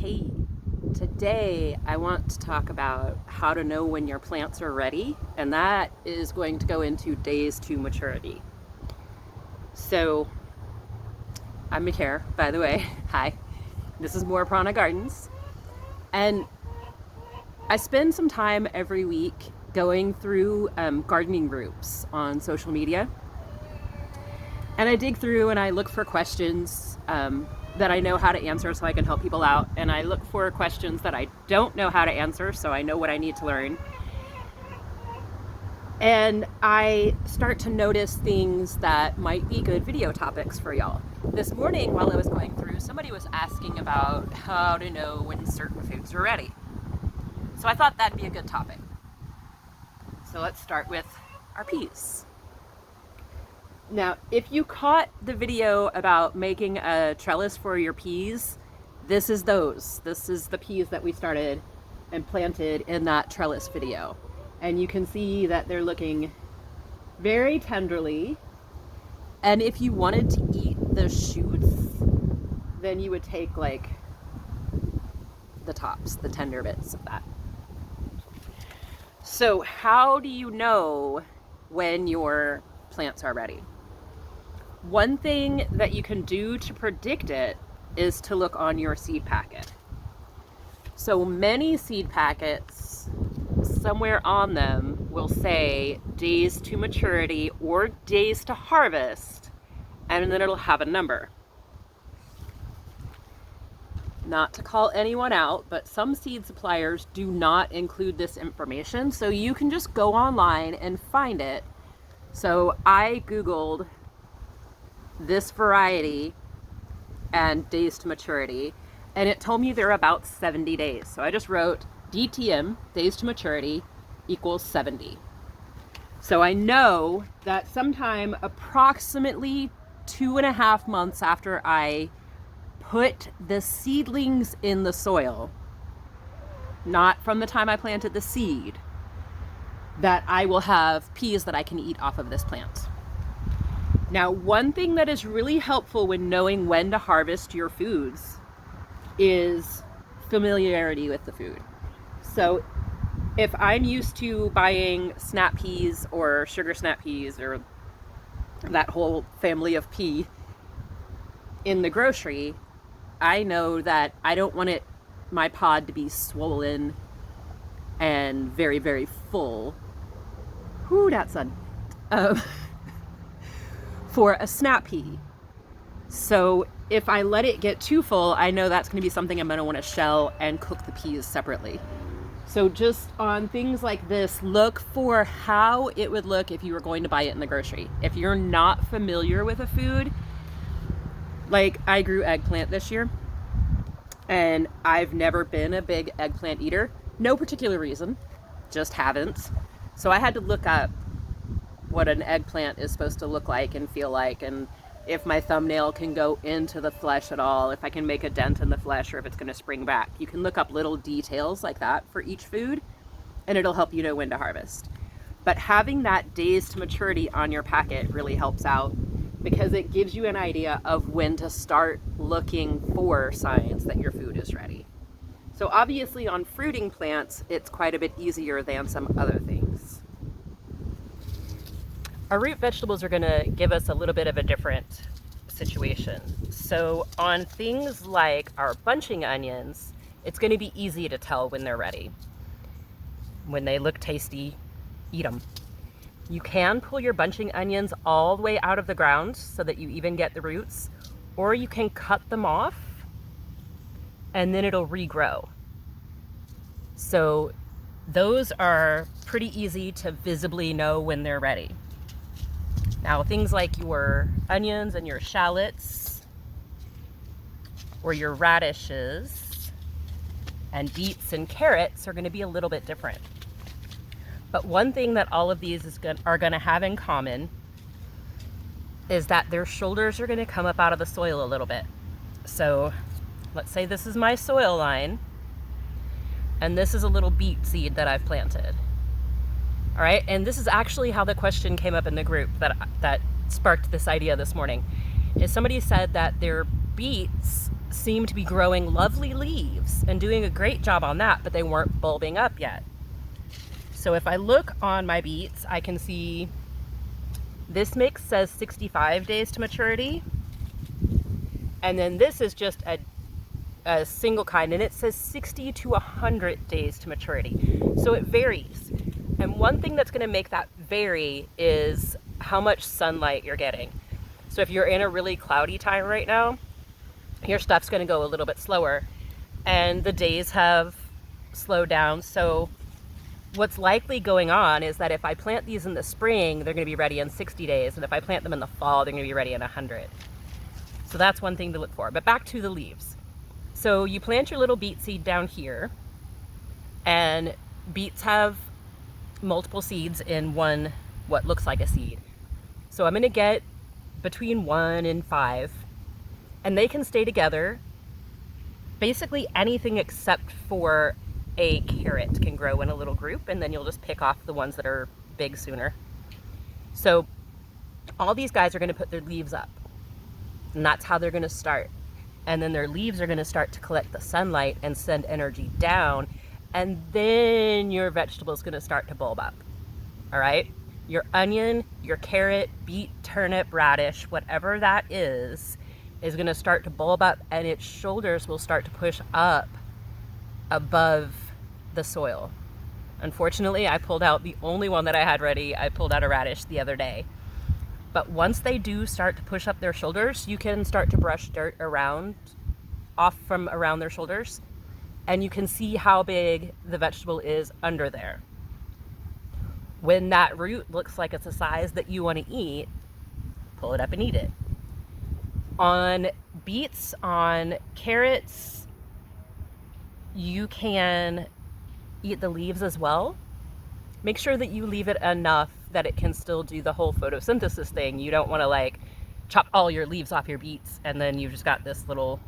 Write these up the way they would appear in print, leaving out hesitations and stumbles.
Hey, today I want to talk about how to know when your plants are ready, and that is going to go into days to maturity. So, I'm Mikara, by the way. Hi. This is More Prana Gardens. And I spend some time every week going through gardening groups on social media. And I dig through and I look for questions that I know how to answer so I can help people out. And I look for questions that I don't know how to answer so I know what I need to learn. And I start to notice things that might be good video topics for y'all. This morning while I was going through, somebody was asking about how to know when certain foods are ready. So I thought that'd be a good topic. So let's start with our peas. Now, if you caught the video about making a trellis for your peas, this is those. This is the peas that we started and planted in that trellis video. And you can see that they're looking very tenderly. And if you wanted to eat the shoots, then you would take like the tops, the tender bits of that. So how do you know when your plants are ready? One thing that you can do to predict it is to look on your seed packet. So many seed packets, somewhere on them will say days to maturity or days to harvest, and then it'll have a number. Not to call anyone out, but some seed suppliers do not include this information, so you can just go online and find it. So I Googled this variety and days to maturity, and it told me they're about 70 days. So I just wrote DTM, days to maturity, equals 70. So I know that sometime approximately 2.5 months after I put the seedlings in the soil, not from the time I planted the seed, that I will have peas that I can eat off of this plant. Now, one thing that is really helpful when knowing when to harvest your foods is familiarity with the food. So if I'm used to buying snap peas or sugar snap peas or that whole family of pea in the grocery, I know that I don't want my pod to be swollen and very, very full. Whoo, that sun. For a snap pea. So if I let it get too full, I know that's going to be something I'm going to want to shell and cook the peas separately. So just on things like this, look for how it would look if you were going to buy it in the grocery. If you're not familiar with a food, like I grew eggplant this year, and I've never been a big eggplant eater. No particular reason, just haven't. So I had to look up what an eggplant is supposed to look like and feel like, and if my thumbnail can go into the flesh at all, if I can make a dent in the flesh, or if it's going to spring back. You can look up little details like that for each food, and it'll help you know when to harvest. But having that days to maturity on your packet really helps out, because it gives you an idea of when to start looking for signs that your food is ready. So obviously on fruiting plants, it's quite a bit easier than some other things. Our root vegetables are going to give us a little bit of a different situation. So on things like our bunching onions, it's going to be easy to tell when they're ready. When they look tasty, eat them. You can pull your bunching onions all the way out of the ground so that you even get the roots, or you can cut them off and then it'll regrow. So those are pretty easy to visibly know when they're ready. Now, things like your onions and your shallots, or your radishes, and beets and carrots are going to be a little bit different. But one thing that all of these are going to have in common is that their shoulders are going to come up out of the soil a little bit. So let's say this is my soil line, and this is a little beet seed that I've planted. All right, and this is actually how the question came up in the group that sparked this idea this morning. Is somebody said that their beets seem to be growing lovely leaves and doing a great job on that, but they weren't bulbing up yet. So if I look on my beets, I can see this mix says 65 days to maturity. And then this is just a single kind, and it says 60 to 100 days to maturity. So it varies. And one thing that's going to make that vary is how much sunlight you're getting. So if you're in a really cloudy time right now, your stuff's going to go a little bit slower, and the days have slowed down. So what's likely going on is that if I plant these in the spring, they're going to be ready in 60 days. And if I plant them in the fall, they're going to be ready in 100. So that's one thing to look for. But back to the leaves. So you plant your little beet seed down here, and beets have multiple seeds in one, what looks like a seed. So I'm going to get between 1 and 5, and they can stay together. Basically anything except for a carrot can grow in a little group, and then you'll just pick off the ones that are big sooner. So all these guys are going to put their leaves up, and that's how they're going to start. And then their leaves are going to start to collect the sunlight and send energy down, and then your vegetable is going to start to bulb up. All right? Your onion, your carrot, beet, turnip, radish, whatever that is going to start to bulb up, and its shoulders will start to push up above the soil. Unfortunately, I pulled out the only one that I had ready. I pulled out a radish the other day. But once they do start to push up their shoulders, you can start to brush dirt off from around their shoulders, and you can see how big the vegetable is under there. When that root looks like it's a size that you want to eat, pull it up and eat it. On beets, on carrots, you can eat the leaves as well. Make sure that you leave it enough that it can still do the whole photosynthesis thing. You don't want to like chop all your leaves off your beets and then you've just got this little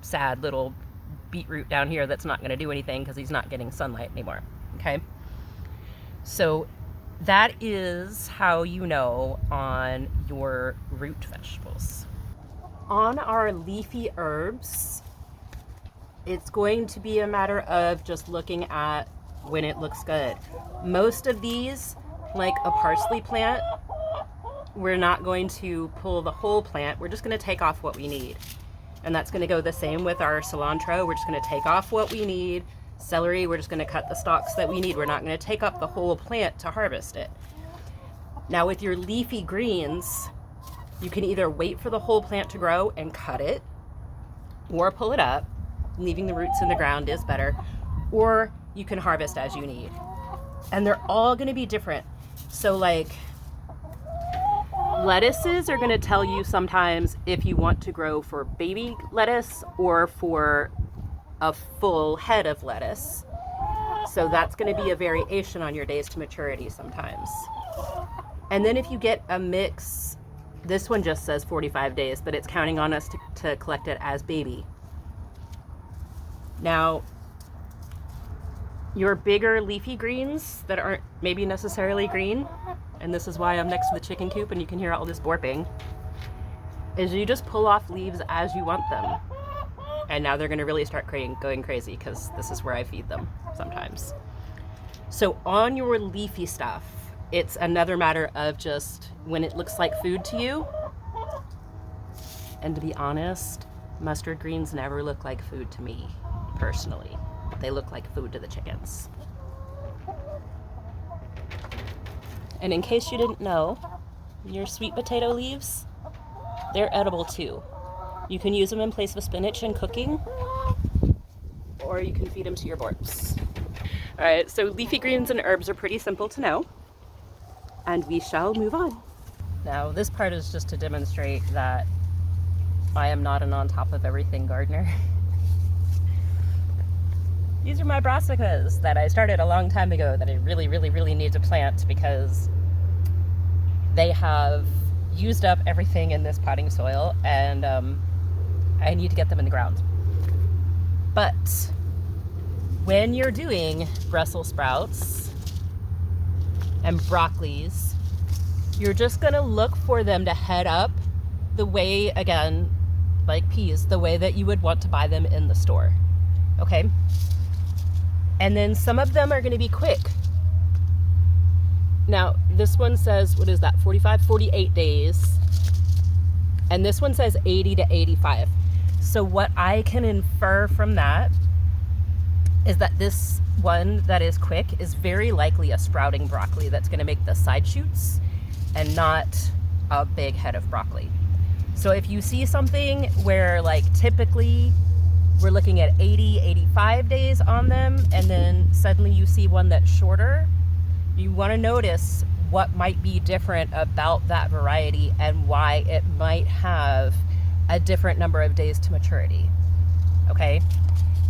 sad little beetroot down here that's not going to do anything because he's not getting sunlight anymore. Okay, so that is how you know on your root vegetables. On our leafy herbs, it's going to be a matter of just looking at when it looks good. Most of these, like a parsley plant, we're not going to pull the whole plant. We're just going to take off what we need. And that's going to go the same with our cilantro. We're just going to take off what we need. Celery, we're just going to cut the stalks that we need. We're not going to take up the whole plant to harvest it. Now with your leafy greens, you can either wait for the whole plant to grow and cut it, or pull it up. Leaving the roots in the ground is better. Or you can harvest as you need. And they're all going to be different. So like lettuces are going to tell you sometimes if you want to grow for baby lettuce or for a full head of lettuce. So that's going to be a variation on your days to maturity sometimes. And then if you get a mix, this one just says 45 days, but it's counting on us to collect it as baby. Now, your bigger leafy greens that aren't maybe necessarily green, and this is why I'm next to the chicken coop and you can hear all this borping, is you just pull off leaves as you want them. And now they're going to really start going crazy because this is where I feed them sometimes. So on your leafy stuff, it's another matter of just when it looks like food to you. And to be honest, mustard greens never look like food to me, personally. They look like food to the chickens. And in case you didn't know, your sweet potato leaves, they're edible too. You can use them in place of spinach in cooking, or you can feed them to your borps. All right, so leafy greens and herbs are pretty simple to know, and we shall move on. Now, this part is just to demonstrate that I am not an on top of everything gardener. These are my brassicas that I started a long time ago that I really, really, really need to plant because they have used up everything in this potting soil, and I need to get them in the ground. But when you're doing Brussels sprouts and broccolis, you're just gonna look for them to head up the way, again, like peas, the way that you would want to buy them in the store. Okay? And then some of them are going to be quick. Now, this one says, what is that, 45, 48 days. And this one says 80 to 85. So what I can infer from that is that this one that is quick is very likely a sprouting broccoli that's going to make the side shoots and not a big head of broccoli. So if you see something where like typically we're looking at 80, 85 days on them, and then suddenly you see one that's shorter, you want to notice what might be different about that variety and why it might have a different number of days to maturity. Okay?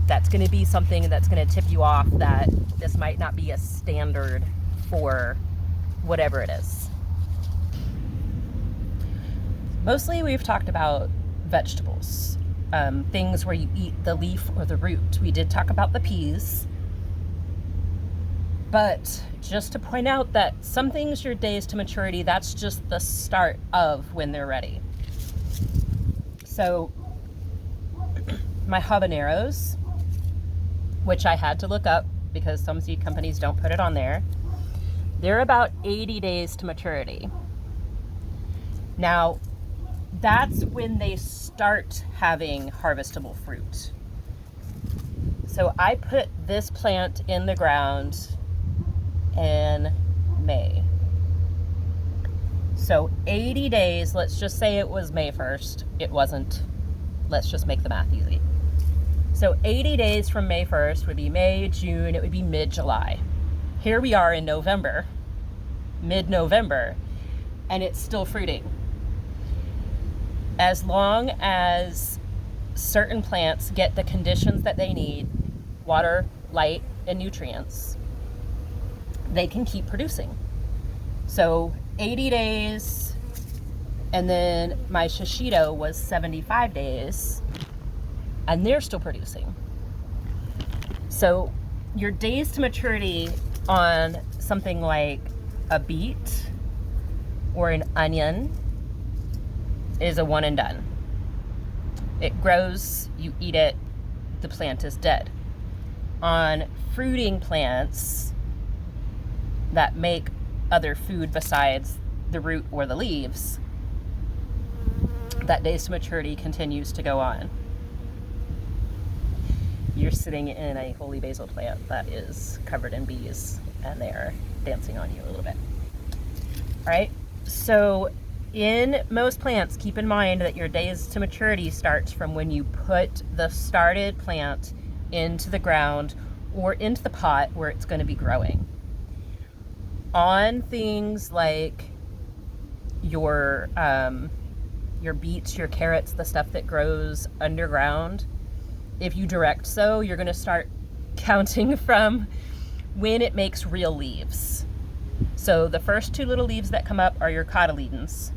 That's going to be something that's going to tip you off that this might not be a standard for whatever it is. Mostly we've talked about vegetables, things where you eat the leaf or the root. We did talk about the peas, but just to point out that some things, your days to maturity, that's just the start of when they're ready. So my habaneros, which I had to look up because some seed companies don't put it on there, they're about 80 days to maturity. Now, that's when they start having harvestable fruit. So I put this plant in the ground in May. So 80 days, let's just say it was May 1st. It wasn't. Let's just make the math easy. So 80 days from May 1st would be May, June, it would be mid-July. Here we are in November, mid-November, and it's still fruiting. As long as certain plants get the conditions that they need, water, light, and nutrients, they can keep producing. So 80 days, and then my shishito was 75 days, and they're still producing. So your days to maturity on something like a beet or an onion is a one and done. It grows, you eat it, the plant is dead. On fruiting plants that make other food besides the root or the leaves, that days to maturity continues to go on. You're sitting in a holy basil plant that is covered in bees, and they're dancing on you a little bit. All right, so in most plants, keep in mind that your days to maturity starts from when you put the started plant into the ground or into the pot where it's going to be growing. On things like your beets, your carrots, the stuff that grows underground, if you direct sow, you're going to start counting from when it makes real leaves. So the first two little leaves that come up are your cotyledons.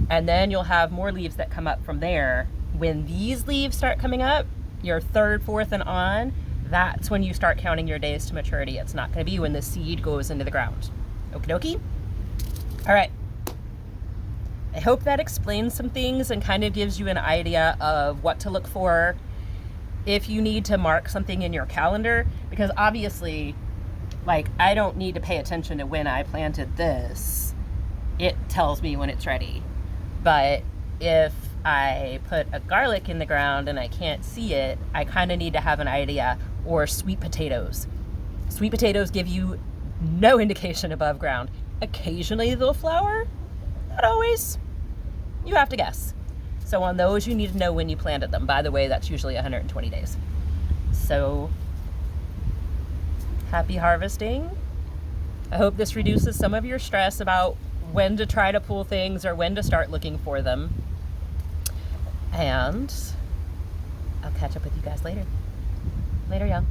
And then you'll have more leaves that come up from there. When these leaves start coming up, your third, fourth, and on, that's when you start counting your days to maturity. It's not going to be when the seed goes into the ground. Okie dokie? All right. I hope that explains some things and kind of gives you an idea of what to look for if you need to mark something in your calendar, because obviously, like, I don't need to pay attention to when I planted this. It tells me when it's ready. But if I put a garlic in the ground and I can't see it, I kind of need to have an idea. Or sweet potatoes. Sweet potatoes give you no indication above ground. Occasionally they'll flower, not always. You have to guess. So on those, you need to know when you planted them. By the way, that's usually 120 days. So happy harvesting. I hope this reduces some of your stress about when to try to pull things or when to start looking for them. And I'll catch up with you guys later. Later, y'all.